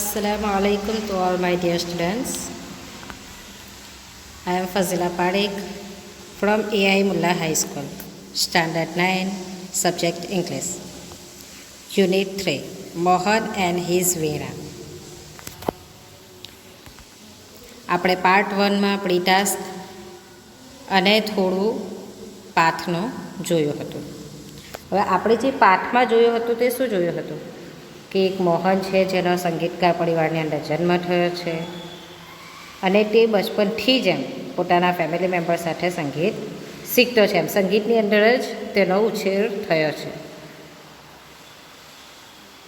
Assalamu alaikum to all my dear students. I am Fazila Parekh from AI Mullah High School, Standard 9, Subject English. Unit 3, Mohan and his Veera. આપણે part 1માં pre task અને થોડું પાથનું જોયું હતું. હવે આપણે જે પાઠમાં જોયું હતું તે શું જોયું હતું કે એક મોહન છે જેનો સંગીતકાર પરિવારની અંદર જન્મ થયો છે અને તે બચપનથી જ એમ પોતાના ફેમિલી મેમ્બર સાથે સંગીત શીખતો છે. એમ સંગીતની અંદર જ તેનો ઉછેર થયો છે.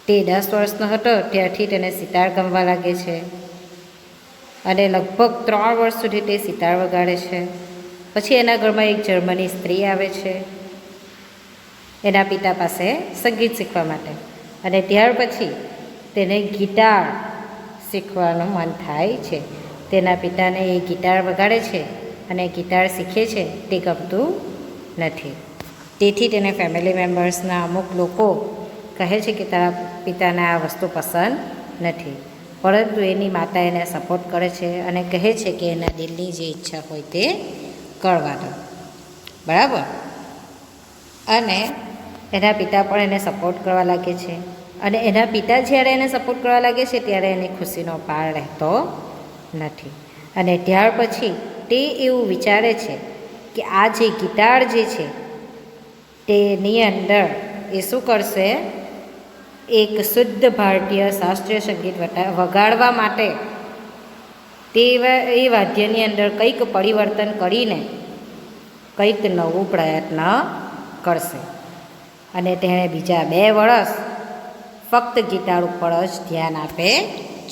તે 10 વર્ષનો હતો ત્યારથી તેને સિતાર ગમવા લાગે છે અને લગભગ 3 વર્ષ સુધી તે સિતાર વગાડે છે. પછી એના ઘરમાં એક જર્મની સ્ત્રી આવે છે એના પિતા પાસે સંગીત શીખવા માટે, અને ત્યાર પછી તેને ગિટાર શીખવાનું મન થાય છે. તેના પિતાને એ ગિટાર વગાડે છે અને ગિટાર શીખે છે તે ગમતું નથી. તેથી તેને ફેમિલી મેમ્બર્સના અમુક લોકો કહે છે કે તારા પિતાને આ વસ્તુ પસંદ નથી, પરંતુ એની માતા એને સપોર્ટ કરે છે અને કહે છે કે એના દિલની જે ઈચ્છા હોય તે કરવા દો, બરાબર. અને એના પિતા પણ એને સપોર્ટ કરવા લાગે છે, અને એના પિતા જ્યારે એને સપોર્ટ કરવા લાગે છે ત્યારે એની ખુશીનો પાર રહેતો નથી. અને ત્યાર પછી તે એવું વિચારે છે કે આ જે ગિટાર જે છે તેની અંદર એ શું કરશે, એક શુદ્ધ ભારતીય શાસ્ત્રીય સંગીત વગાડવા માટે તે એ વાદ્યની અંદર કંઈક પરિવર્તન કરીને કંઈક નવું પ્રયત્ન કરશે. અને તેણે બીજા 2 વર્ષ ફક્ત ગિટાર ઉપર જ ધ્યાન આપે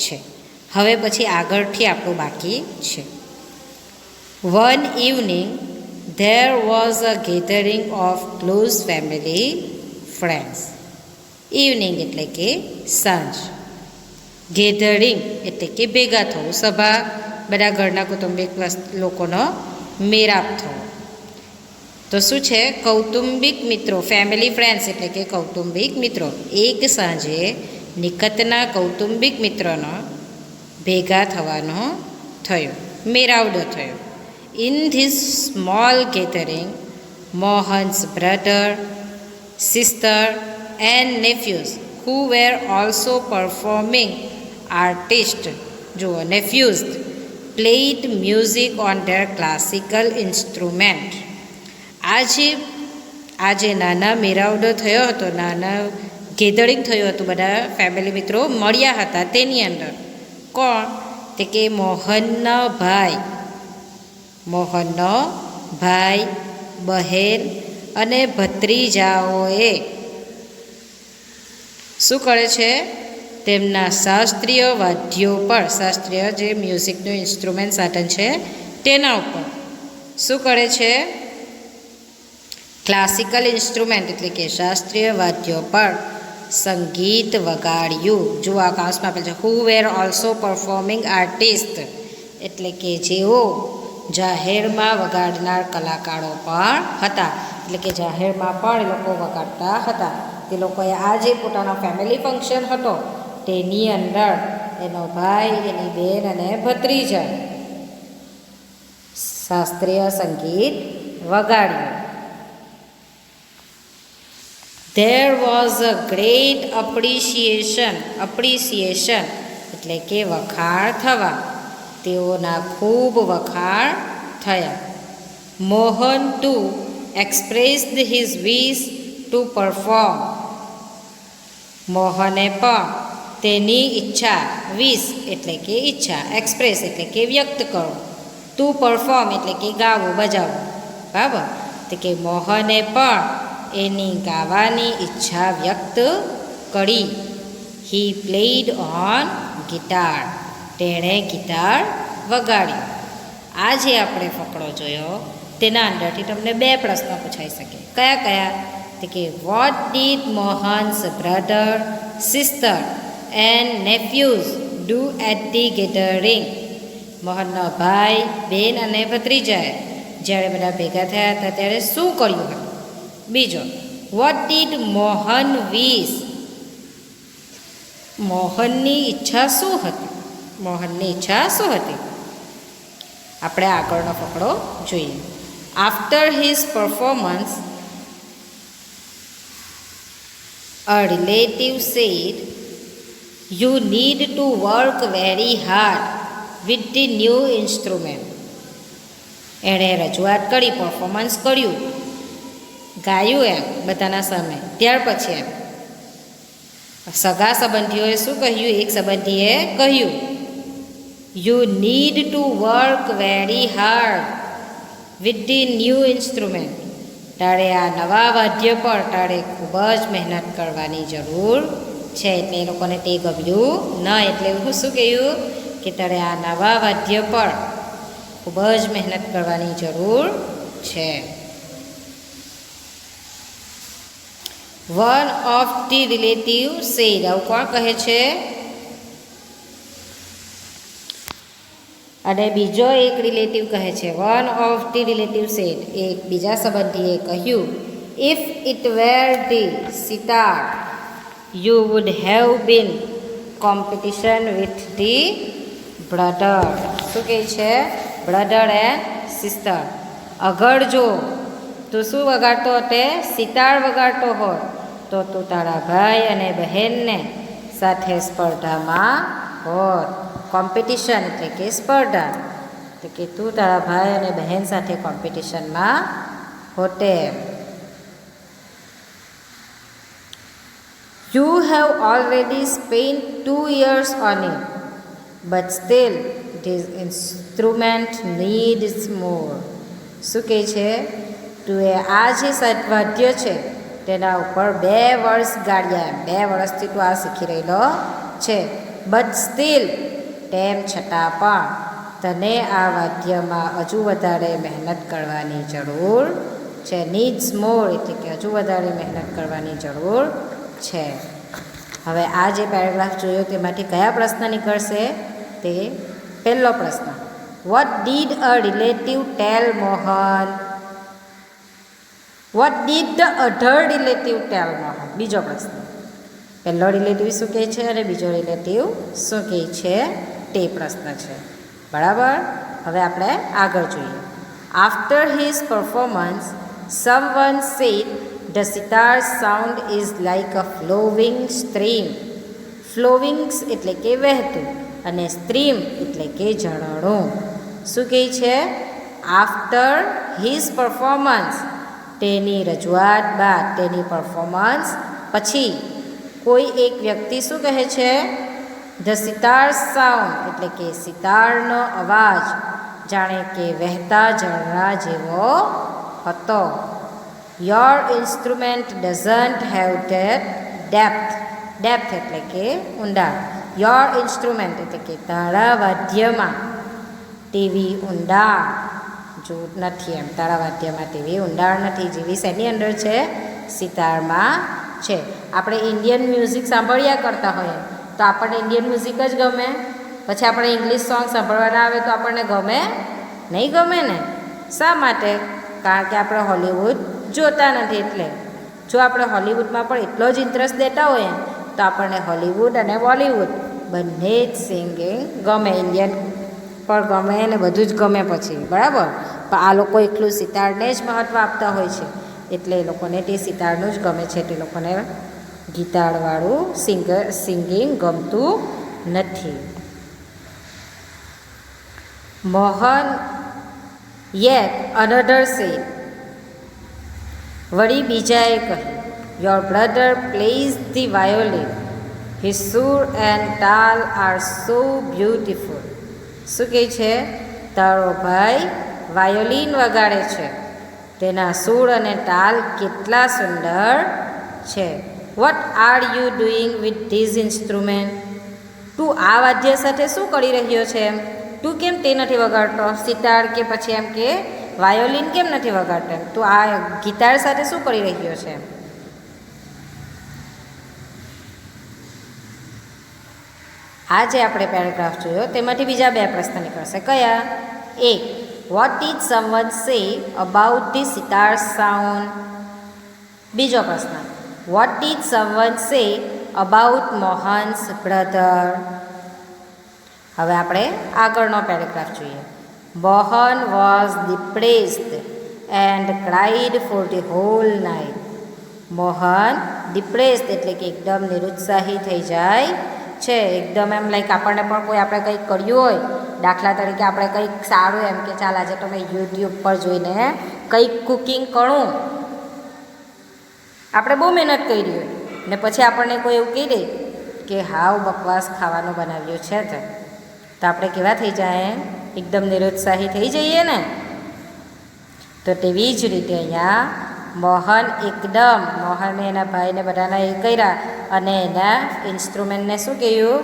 છે. હવે પછી આગળથી આપણું બાકી છે. One evening there was a gathering of close family friends. Evening એટલે કે સાંજ, ગેધરિંગ એટલે કે ભેગા થવું, સભા, બધા ઘરના કૌટુંબિક લોકોનો મેળાપ થવો. તો શું છે, કૌટુંબિક મિત્રો, ફેમિલી ફ્રેન્ડ્સ એટલે કે કૌટુંબિક મિત્રો. એક સાંજે નિકટના કૌટુંબિક મિત્રોનો ભેગા થવાનો થયો, મેળાવડો થયો. In this small gathering Mohan's brother, sister and nephews who were also performing artists, જુઓ નેફ્યુઝ, played music on their classical instrument. આજે નાના મેળાવડો થયો હતો, નાના ગેધરિંગ થયું હતું, બધા ફેમિલી મિત્રો મળ્યા હતા. તેની અંદર કોણ, તે કે મોહનનો ભાઈ, બહેન અને ભત્રીજાઓએ શું કરે છે, તેમના શાસ્ત્રીય વાદ્યો પર, શાસ્ત્રીય જે મ્યુઝિકનું ઇન્સ્ટ્રુમેન્ટ સાધન છે તેના ઉપર શું કરે છે, ક્લાસિકલ ઇન્સ્ટ્રુમેન્ટ એટલે કે શાસ્ત્રીય વાદ્યો પર સંગીત વગાડ્યું. જો આ કાઉન્સમાં આપેલ છે હુ વેર ઓલ્સો પરફોર્મિંગ આર્ટિસ્ટ એટલે કે જેઓ જાહેરમાં વગાડનાર કલાકારો પણ હતા, એટલે કે જાહેરમાં પણ એ લોકો વગાડતા હતા. તે લોકોએ આ જે પોતાનો ફેમિલી ફંક્શન હતો તેની અંદર એનો ભાઈ, એની બેન અને ભત્રીજા શાસ્ત્રીય સંગીત વગાડ્યું. There was a great appreciation એટલે કે વખાણ થવા, તેઓના ખૂબ વખાણ થયા. Mohan too expressed his wish to perform. મોહને પણ તેની ઈચ્છા, વિશ એટલે કે ઈચ્છા, એક્સપ્રેસ એટલે કે વ્યક્ત કરો, ટુ પરફોર્મ એટલે કે ગાવું, બજાવવું, બરાબર. તો કે મોહને પણ એની ગાવાની ઈચ્છા વ્યક્ત કરી. હી પ્લેડ ઓન ગિટાર, તેણે ગિટાર વગાડ્યું. આ જે આપણે ફકરો જોયો તેના અંદરથી તમને 2 પ્રશ્નો પૂછાઈ શકે. કયા કયા, તો કે what did Mohan's brother, sister and nephews do at the gathering. મોહનનો ભાઈ, બેન અને ભત્રીજાએ જ્યારે બધા ભેગા થયા હતા ત્યારે શું કર્યું હતું. બીજો, વોટ ડીડ મોહન વિશ મોહનની ઈચ્છા શું હતી? મોહનની ઈચ્છા શું હતી? આપણે આગળનો ફકરો જોઈએ. After his performance a relative said, "You need to work very hard with the new instrument." એણે રજૂઆત કરી, પરફોર્મન્સ કર્યું, ગાયું એમ બધાના સામે. ત્યાર પછી એમ સગા સંબંધીઓએ શું કહ્યું? એક સંબંધીએ કહ્યું, "you need to work very hard with the new instrument." તારે આ નવા વાદ્ય પર તારે ખૂબ જ મહેનત કરવાની જરૂર છે. એટલે એ લોકોને તે ગમ્યું ન. એટલે એવું શું કહ્યું કે તારે આ નવા વાદ્ય પર ખૂબ જ મહેનત કરવાની જરૂર છે. One of the relative said. આવું કોણ કહે છે? અને બીજો એક રિલેટિવ કહે છે. One of the relative said. એક બીજા સંબંધીએ કહ્યું, "if it were the sitar you would have been competition with the brother." શું કહે છે? Brother and sister. અગર જો તું શું વગાડતો હતો? સિતાર વગાડતો હોત તો તું તારા ભાઈ અને બહેનને સાથે સ્પર્ધામાં હોત. કોમ્પિટિશન એટલે કે સ્પર્ધા. તો કે તું તારા ભાઈ અને બહેન સાથે કોમ્પિટિશનમાં હોતે. "You have already spent 2 years on it, but still this instrument needs more." શું કહે છે? તું એ આ જે વાદ્ય છે તેના ઉપર 2 વર્ષ ગાળ્યા. 2 વર્ષથી તું આ શીખી રહેલો છે. બટ સ્ટીલ, તેમ છતાં પણ તને આ વાદ્યમાં હજુ વધારે મહેનત કરવાની જરૂર છે. નીડ્સ મોર એટલે કે હજુ વધારે મહેનત કરવાની જરૂર છે. હવે આ જે પેરેગ્રાફ જોયો તેમાંથી કયા પ્રશ્ન નીકળશે? તે પહેલો પ્રશ્ન, what did a relative tell Mohan? What did the other relative tell Mohan? બીજો પ્રશ્ન, પહેલો રિલેટિવ શું કહે છે અને બીજો રિલેટિવ શું કહે છે? તે પ્રશ્ન છે. બરાબર. હવે આપણે આગળ જોઈએ. After his performance someone said the sitar sound is like a flowing stream. Flowings એટલે કે વહેતું અને સ્ટ્રીમ એટલે કે ઝરણું. શું કહે છે? આફ્ટર હિઝ પરફોર્મન્સ, તેની રજૂઆત બાદ, તેની પરફોર્મન્સ પછી કોઈ એક વ્યક્તિ શું કહે છે? ધ સિતાર સાઉન્ડ એટલે કે સિતારનો અવાજ જાણે કે વહેતા ઝરણા જેવો હતો. Your instrument doesn't have that depth. Depth એટલે કે ઊંડાણ. યોર ઇન્સ્ટ્રુમેન્ટ એટલે કે તારા વાદ્યમાં તેવી ઊંડાણ જો નથી. એમ તારા વાદ્યમાં તેવી ઊંડાણ નથી જેવી શેની અંદર છે? સિતારમાં છે. આપણે ઇન્ડિયન મ્યુઝિક સાંભળ્યા કરતા હોઈએ તો આપણને ઇન્ડિયન મ્યુઝિક જ ગમે. પછી આપણે ઇંગ્લિશ સોંગ સાંભળવાના આવે તો આપણને ગમે નહીં? ગમે ને. શા માટે? કારણ કે આપણે હોલિવૂડ જોતા નથી. એટલે જો આપણે હોલિવૂડમાં પણ એટલો જ ઇન્ટરેસ્ટ દેતા હોઈએ તો આપણને હોલિવૂડ અને બોલિવૂડ બંને જ સિંગિંગ ગમે. ઇન્ડિયન પણ ગમે ને બધું જ ગમે પછી. બરાબર. પણ આ લોકો એટલું સિતારને જ મહત્ત્વ આપતા હોય છે એટલે એ લોકોને તે સિતારનું જ ગમે છે. તે લોકોને ગીતારવાળું સિંગિંગ ગમતું નથી. Mohan yet another said. વળી બીજાએ કહ્યું, your brother plays the violin. His sur and taal are so beautiful. શું કહે છે? તારો ભાઈ વાયોલિન વગાડે છે, તેના સૂર અને તાલ કેટલા સુંદર છે. What are you doing with these instrument? તું આ વાદ્ય સાથે શું કરી રહ્યો છે? એમ તું કેમ તે નથી વગાડતો? સિતાર કે પછી એમ કે વાયોલિન કેમ નથી વગાડતો? એમ તું આ ગિટાર સાથે શું કરી રહ્યો છે? આ જે આપણે પેરેગ્રાફ જોયો તેમાંથી બીજા 2 પ્રશ્ન નીકળશે. કયા? એક, what did someone say about the sitar sound? બીજો પ્રશ્ન, what did someone say about Mohan's brother. હવે આપણે આગળનો પેરેગ્રાફ જોઈએ. Mohan was depressed and cried for the hall night. Mohan depressed એટલે કે એકદમ નિરુત્સાહી થઈ જાય છે. એકદમ એમ લાઈક આપણને પણ કોઈ આપણે કંઈક કર્યું હોય, દાખલા તરીકે આપણે કંઈક સારું એમ કે ચાલ આજે તો મેં યુટ્યુબ પર જોઈને કંઈક કુકિંગ કરું, આપણે બહુ મહેનત કરી હોય ને પછી આપણને કોઈ એવું કહી દે કે હાવ બકવાસ ખાવાનું બનાવ્યું છે તો આપણે કેવા થઈ જાય? એકદમ નિરુત્સાહી થઈ જઈએ ને. તો તેવી જ રીતે અહીંયા મોહને એના ભાઈને બધાને એ કર્યા અને એના ઇન્સ્ટ્રુમેન્ટને શું કહ્યું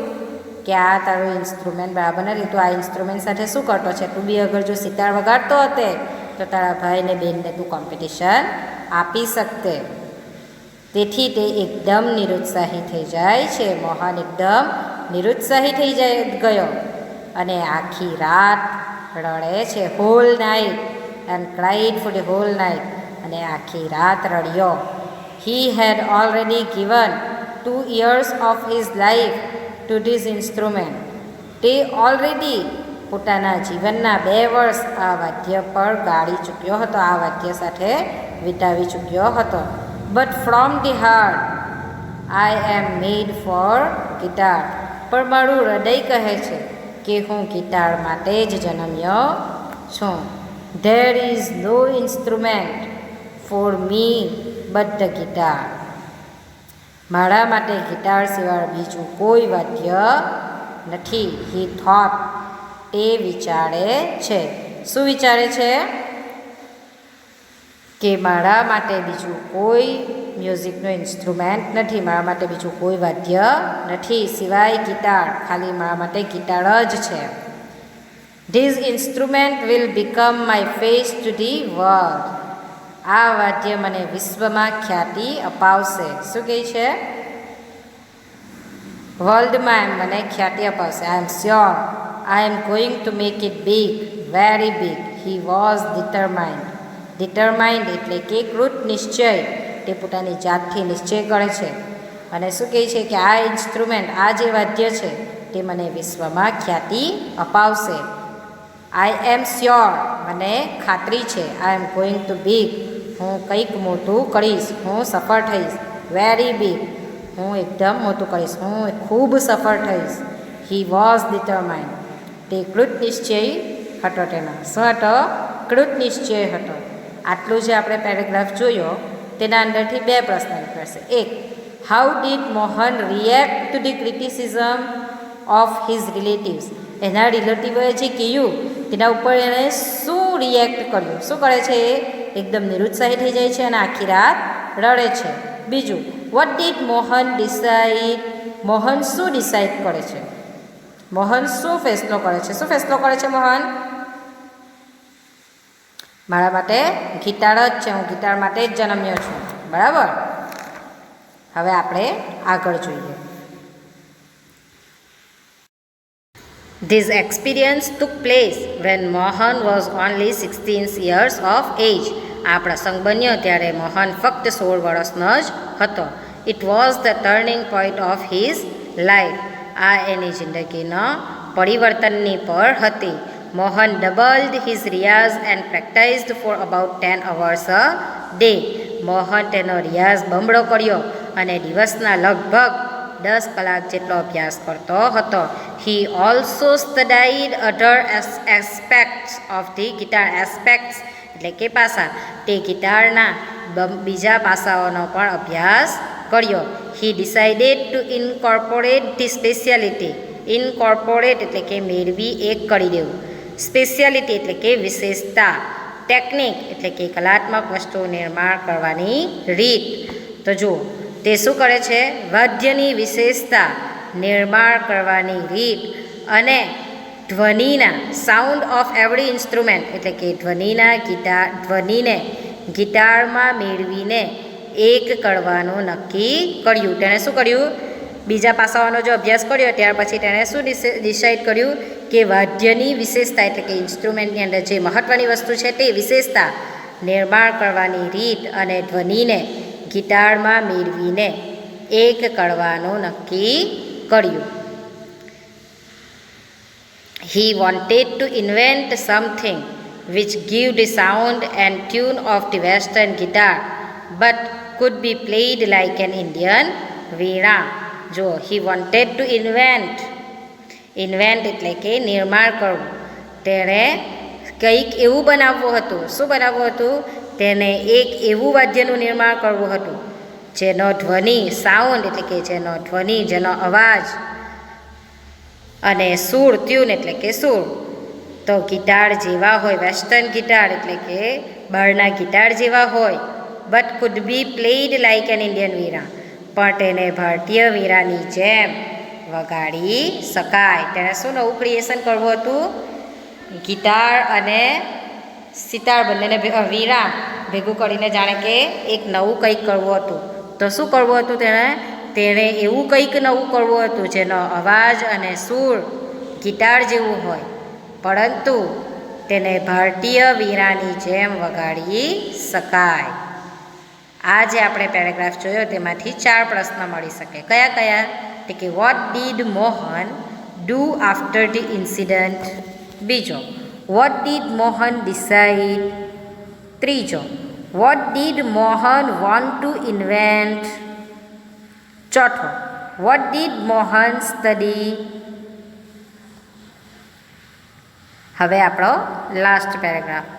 કે આ તારું ઇન્સ્ટ્રુમેન્ટ બરાબર નથી, તું આ ઇન્સ્ટ્રુમેન્ટ સાથે શું કરતો છે? તું બી અગર જો સિતાર વગાડતો હતે તો તારા ભાઈને બેનને તું કોમ્પિટિશન આપી શકતે. તેથી તે એકદમ નિરુત્સાહી થઈ જાય છે. મોહન એકદમ નિરુત્સાહી થઈ ગયો અને આખી રાત રડે છે. Whole night and cried for the whole night. અને આખી રાત રડ્યો. He had already given 2 years of his life to this instrument. તે ઓલરેડી પોતાના જીવનના 2 વર્ષ આ વાદ્ય પર ગાળી ચૂક્યો હતો, આ વાદ્ય સાથે વિતાવી ચૂક્યો હતો. But from the heart I am made for guitar. પણ મારું હૃદય કહે છે કે હું ગિટાર માટે જ જન્મ્યો છું. There is no instrument for me but the guitar. મારા માટે ગિટાર સિવાય બીજું કોઈ વાદ્ય નથી. He thought. એ વિચારે છે. શું વિચારે છે? કે મારા માટે બીજું કોઈ મ્યુઝિકનું ઇન્સ્ટ્રુમેન્ટ નથી, મારા માટે બીજું કોઈ વાદ્ય નથી સિવાય ગિટાર. ખાલી મારા માટે ગિટાર જ છે. This instrument will become my face to the world. આ વાદ્ય મને વિશ્વમાં ખ્યાતિ અપાવશે. શું કહે છે? વર્લ્ડમાં એમ મને ખ્યાતિ અપાવશે. I am sure I am going to make it big, very big. He was determined. Determined એટલે કે કૃત નિશ્ચય. તે પોતાની જાતથી નિશ્ચય કરે છે અને શું કહે છે કે આ ઇન્સ્ટ્રુમેન્ટ, આ જે વાદ્ય છે તે મને વિશ્વમાં ખ્યાતિ અપાવશે. I am sure. મને ખાતરી છે. આઈ એમ ગોઈંગ ટુ બિગ. હું કંઈક મોટું કરીશ, હું સફળ થઈશ. Very big. હું એકદમ મોટું કરીશ, હું ખૂબ સફળ થઈશ. હી વોઝ ડિટરમાઇન્ડ. તે કૃત નિશ્ચય હતો. તેનો શું હતો? કૃત નિશ્ચય હતો. આટલું જે આપણે પેરેગ્રાફ જોયો તેના અંદરથી 2 પ્રશ્ન નીકળશે. એક, how did Mohan react to the criticism of his relatives. એના રિલેટિવોએ જે કહ્યું તેના ઉપર એણે શું રિએક્ટ કર્યું? શું કરે છે? એ એકદમ નિરુત્સાહી થઈ જાય છે અને આખી રાત રડે છે. બીજું, what did Mohan decide. Mohan શું ડિસાઇડ કરે છે? મોહન શું ફેસલો કરે છે? શું ફેસલો કરે છે મોહન? મારા માટે ગિટાર જ છે, હું ગિટાર માટે જ જન્મ્યો છું. બરાબર. હવે આપણે આગળ જોઈએ. This experience took place when Mohan was only 16 years of age. આ પ્રસંગ બન્યો ત્યારે મોહન ફક્ત 16 વર્ષનો જ હતો. It was the turning point of his life. આ એની જિંદગીનો પરિવર્તનની પળ હતી. Mohan doubled his Riyaz and practiced for about 10 hours a day. Mohan તેનો રિયાઝ બમણો કર્યો અને દિવસના લગભગ 10 કલાક જેટલો અભ્યાસ કરતો હતો. He also studied other aspects of the guitar. Aspects એટલે કે પાસા. તે ગિટારના બીજા પાસાઓનો પણ અભ્યાસ કર્યો. He decided to incorporate the speciality. Incorporate એટલે કે મેળવી એક કરી દેવું. સ્પેશિયાલિટી એટલે કે વિશેષતા. ટેકનિક એટલે કે કલાત્મક વસ્તુ નિર્માણ કરવાની રીત. તો જુઓ તે શું કરે છે? વાદ્યની વિશેષતા, નિર્માણ કરવાની રીત અને ધ્વનિના સાઉન્ડ ઓફ એવરી ઇન્સ્ટ્રુમેન્ટ એટલે કે ધ્વનિને ગિટારમાં મેળવીને એક કરવાનું નક્કી કર્યું. તેણે શું કર્યું? બીજા પાસાઓનો જો અભ્યાસ કર્યો ત્યાર પછી તેણે શું ડિસાઇડ કર્યું કે વાદ્યની વિશેષતા એટલે કે ઇન્સ્ટ્રુમેન્ટની અંદર જે મહત્ત્વની વસ્તુ છે તે વિશેષતા, નિર્માણ કરવાની રીત અને ધ્વનિને ગિટારમાં મેળવીને એક કરવાનું નક્કી કર્યું. He wanted to invent something which give the sound and tune of the western guitar but could be played like an Indian veena. જો he wanted to invent એટલે કે નિર્માણ કરવું. તેણે કંઈક એવું બનાવવું હતું. શું બનાવવું હતું? તેને એક એવું વાદ્યનું નિર્માણ કરવું હતું જેનો ધ્વનિ સાઉન્ડ એટલે કે જેનો ધ્વનિ જેનો અવાજ અને સૂર ટ્યુન એટલે કે સૂર તો ગિટાર જેવા હોય. વેસ્ટર્ન ગિટાર એટલે કે બહારના ગિટાર જેવા હોય. But could be played like an Indian veena, પણ તેને ભારતીય વીરાની જેમ વગાડી શકાય. તેણે શું નવું ક્રિએશન કરવું હતું? ગિટાર અને સિતાર બંનેને વીરા ભેગું કરીને જાણે કે એક નવું કંઈક કરવું હતું. તો શું કરવું હતું? તેણે એવું કંઈક નવું કરવું હતું જેનો અવાજ અને સૂર ગિટાર જેવું હોય, પરંતુ તેને ભારતીય વીરાની જેમ વગાડી શકાય. આ જે આપણે પેરેગ્રાફ જોયો તેમાંથી 4 પ્રશ્ન મળી શકે. કયા કયા? તો કે what did Mohan do after the incident. બીજો, વોટ ડીડ મોહન ડિસાઇડ. ત્રીજો, what did Mohan want to invent. ચોથો, વોટ ડીડ મોહન સ્ટડી. હવે આપણો last paragraph.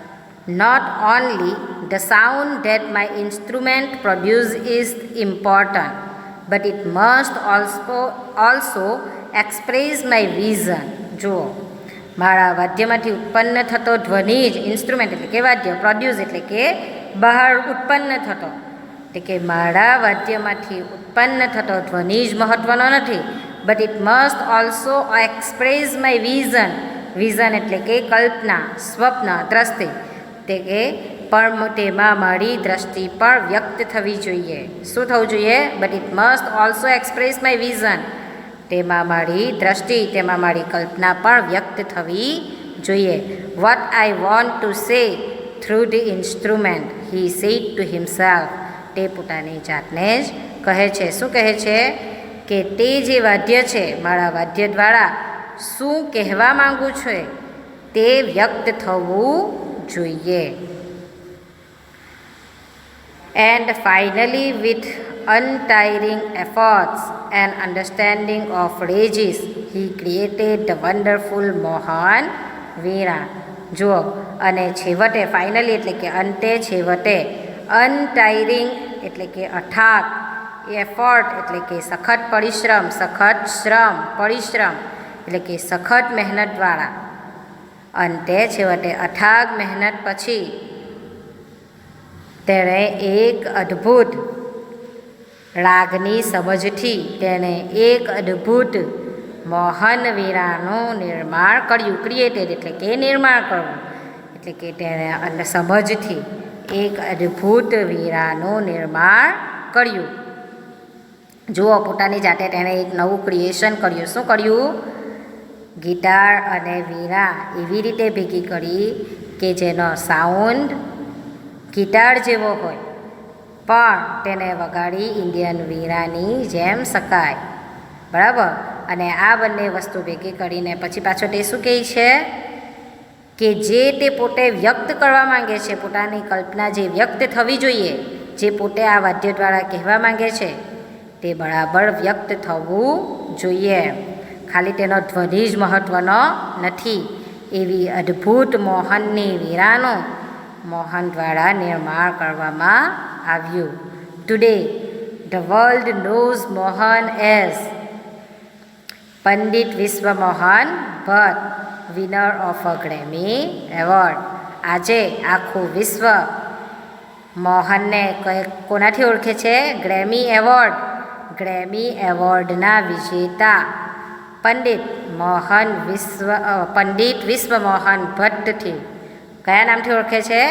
Not only the sound that my instrument produce is important, but it must also express my vision. જુઓ, મારા વાદ્યમાંથી ઉત્પન્ન થતો ધ્વનિ જ ઇન્સ્ટ્રુમેન્ટ એટલે કે વાદ્ય, પ્રોડ્યુસ એટલે કે બહાર ઉત્પન્ન થતો, એટલે કે મારા વાદ્યમાંથી ઉત્પન્ન થતો ધ્વનિ જ મહત્ત્વનો નથી, but it must also express my vision. Vision એટલે કે કલ્પના, સ્વપ્ન, દ્રષ્ટિ, તે કે પણ તેમાં મારી દ્રષ્ટિ પણ વ્યક્ત થવી જોઈએ. શું થવું જોઈએ? But it must also express my vision. તેમાં મારી દ્રષ્ટિ, તેમાં મારી કલ્પના પણ વ્યક્ત થવી જોઈએ. What I want to say through the instrument, he said to himself. તે પોતાની જાતને જ કહે છે. શું કહે છે? કે તે જે વાદ્ય છે, મારા વાદ્ય દ્વારા શું કહેવા માંગુ છે તે વ્યક્ત થવું જોઈએ. And finally, with untiring efforts and understanding of Regis, he created the wonderful Mohan Veena. જુઓ, અને છેવટે ફાઇનલી એટલે કે અંતે છેવટે, અનટાયરિંગ એટલે કે અથાગ, એફર્ટ એટલે કે સખત પરિશ્રમ, પરિશ્રમ એટલે કે સખત મહેનતવાળા, અંતે છેવટે અથાગ મહેનત પછી તેણે એક અદ્ભુત રાગની સમજથી તેણે એક અદ્ભુત મોહન વીરાનું નિર્માણ કર્યું. ક્રિએટેડ એટલે કે નિર્માણ કરવું, એટલે કે તેણે સમજથી એક અદ્ભુત વીરાનું નિર્માણ કર્યું. જુઓ, પોતાની જાતે તેણે એક નવું ક્રિએશન કર્યું. શું કર્યું? ગિટાર અને વીણા એવી રીતે ભેગી કરી કે જેનો સાઉન્ડ ગિટાર જેવો હોય, પણ તેને વગાડી ઇન્ડિયન વીણાની જેમ શકાય. બરાબર? અને આ બંને વસ્તુ ભેગી કરીને પછી પાછો તે શું કહે છે? કે જે તે પોતે વ્યક્ત કરવા માંગે છે, પોતાની કલ્પના જે વ્યક્ત થવી જોઈએ, જે પોતે આ વાદ્ય દ્વારા કહેવા માંગે છે, તે બરાબર વ્યક્ત થવું જોઈએ. ખાલી તેનો ધ્વનિ જ મહત્ત્વનો નથી. એવી અદ્ભુત મોહનની વીરાનું મોહન દ્વારા નિર્માણ કરવામાં આવ્યું. Today the world knows Mohan as Pandit Vishwa Mohan Bhatt, winner of a Grammy award. આજે આખું વિશ્વ મોહનને કોનાથી ઓળખે છે? ગ્રેમી એવોર્ડના વિજેતા પંડિત વિશ્વ મોહન ભટ્ટથી. કયા નામથી ઓળખે છે?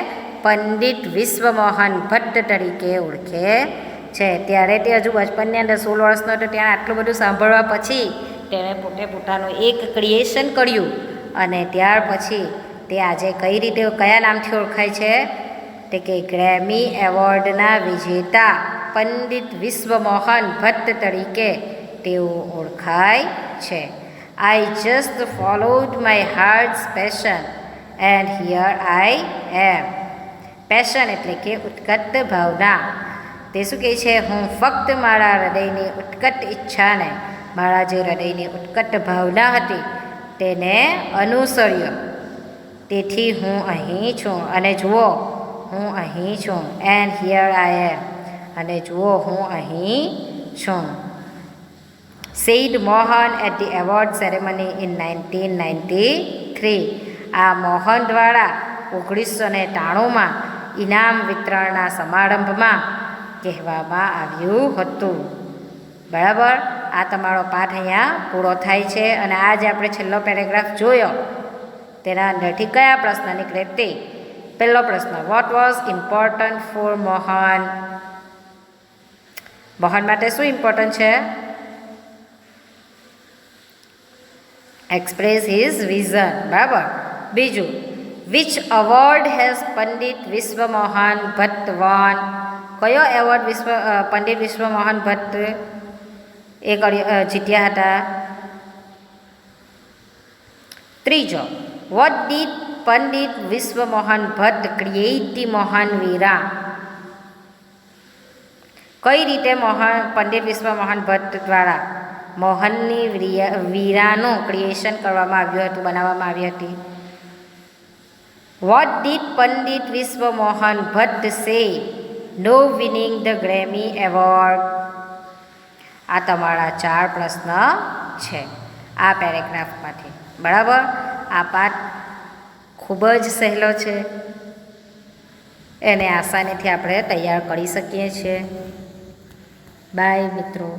પંડિત વિશ્વ મોહન ભટ્ટ તરીકે ઓળખે છે. ત્યારે તે હજુ બચપનની અંદર 16 વર્ષનો હતો. ત્યાં આટલું બધું સાંભળવા પછી તેણે પોતે પોતાનું એક ક્રિએશન કર્યું, અને ત્યાર પછી તે આજે કઈ રીતે કયા નામથી ઓળખાય છે? તે કે ગ્રેમી એવોર્ડના વિજેતા પંડિત વિશ્વમોહન ભટ્ટ તરીકે તેઓ ઓળખાય છે. I just followed my heart's passion and here I am. Passion એટલે કે ઉત્કટ ભાવના. તે શું કહે છે? હું ફક્ત મારા હૃદયની ઉત્કટ ઈચ્છાને, મારા જે હૃદયની ઉત્કટ ભાવના હતી તેને અનુસર્યો. તેથી હું અહીં છું. અને જુઓ, હું અહીં છું. And here I am. અને જુઓ, હું અહીં છું. Said Mohan at the award ceremony in 1993. આ મોહન દ્વારા 1993માં ઇનામ વિતરણના સમારંભમાં કહેવામાં આવ્યું હતું. બરાબર, આ તમારો પાઠ અહીંયા પૂરો થાય છે. અને આ જે આપણે છેલ્લો પેરેગ્રાફ જોયો તેના અંદરથી કયા પ્રશ્ન નીકળે તે. પહેલો પ્રશ્ન, what was important for Mohan? Mohan માટે શું ઇમ્પોર્ટન્ટ છે? Express his vision. બરાબર. બીજું, which award has Pandit Vishwamohan Bhatt won? કયો એવોર્ડ પંડિત વિશ્વમોહન ભટ્ટ જીત્યા હતા? ત્રીજો, what did Pandit Vishwamohan Bhatt create the Mohanveena? કઈ રીતે પંડિત વિશ્વમોહન ભટ્ટ દ્વારા મોહનની વીરાનું ક્રિએશન કરવામાં આવ્યું હતું, બનાવવામાં આવી હતી? વોટ ડીડ પંડિત વિશ્વમોહન ભટ્ટ સે નો વિનિંગ ધ ગ્રેમી એવોર્ડ? આ તમારા 4 પ્રશ્ન છે આ પેરેગ્રાફમાંથી. બરાબર. આ પાઠ ખૂબ જ સહેલો છે, એને આસાનીથી આપણે તૈયાર કરી શકીએ છીએ. બાય મિત્રો.